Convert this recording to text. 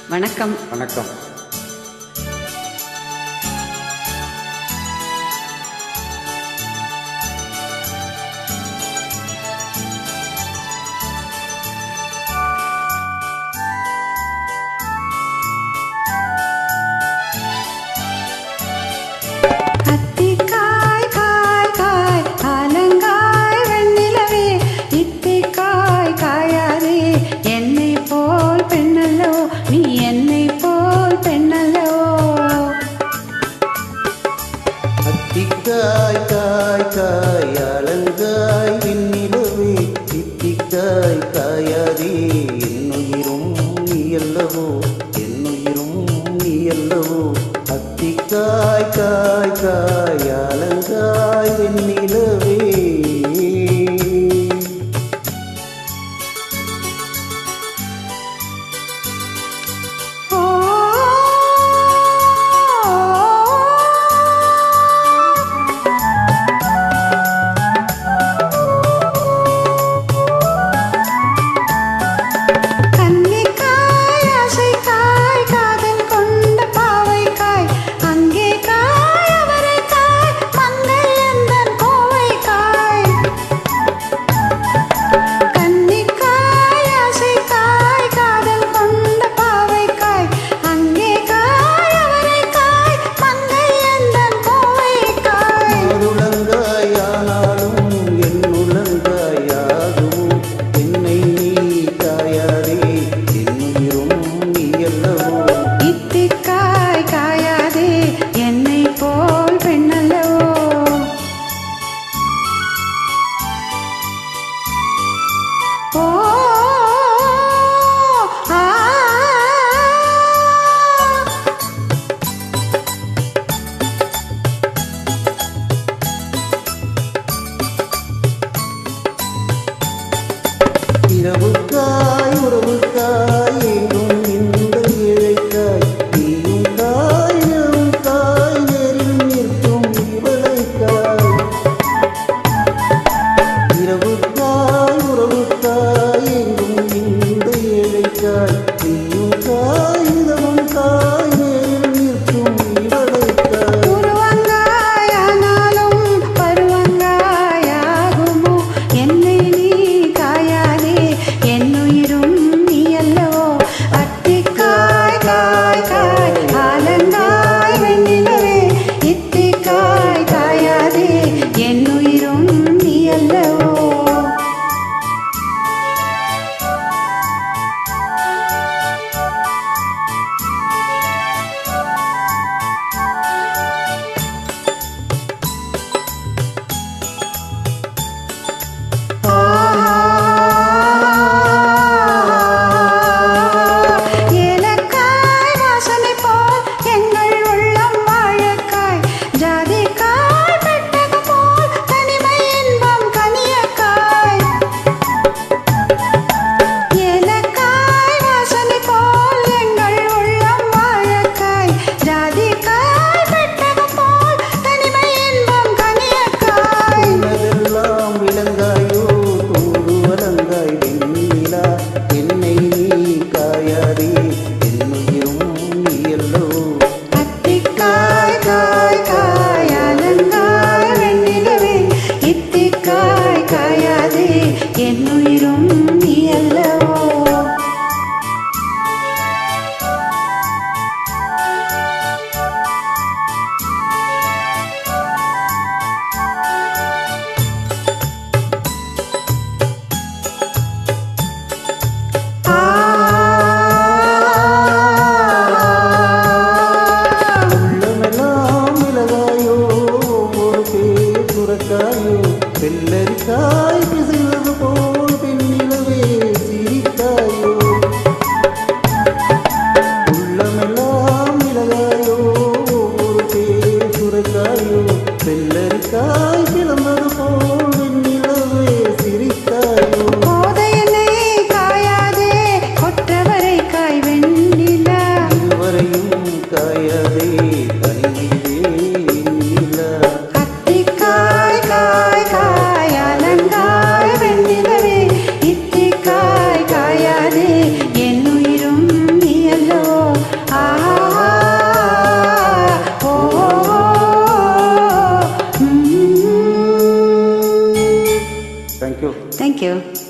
வணக்கம். வணக்கம். தித்திக்காய் காய் காய் அலங்காய் வெண்ணிலவே தித்திக்காய் காயாதே என்னுயிரும் நீ அல்லவோ என்னுயிரும் நீ அல்லவோ அத்திக்காய் காய் காய் அலங்காய் வெண்ணிலவே இரவுக்காய் உறவுக்காய் எங்கும் இந்த இழைக்காய் நீயும் காய் நம் காய் நேரில் நிற்கும் இவளைக்காய் இரவுக்காய் உறவுக்காய் எங்கும் இந்த இழைக்காய் நீயும் காய் நம் காய் நேரில் நிற்கும் இவளைக்காய் உருவங்காயானாலும் பருவங்காயாகுமோ என்னை நீ காயாதே என்னுயிரும் நீ அல்லவோ அத்திக்காய் காய் காய் ஆலங்காய் வெண்ணிலவே இத்திக்காய் காயாதே என்னுயிரும் நீ அல்லவோ என்னுயிரும் நீ அல்லவோ வெள்ளரிக்காய் பிசைவது போல் பெண்ணிலவே சிரித்தாயோ உள்ளமெல்லாம் இலகாயோ ஒரு பேர் சுரைக்காயோ வெள்ளரிக்காய் கிளம்பது போல் பெண்ணிலவே சிரித்தாயோ கோதையனை காயாதே கொற்றவரை காய் வெண்ணிலா இதுவரையும் காயாதே தனிமையிலே வெண்ணிலா அத்திக்காய் காய் காய் அலங்காய் வெண்ணிலவே இத்திக்காய் காயாதே என்னுயிரும் நீ அல்லவோ தேங்க்யூ. தேங்க்யூ.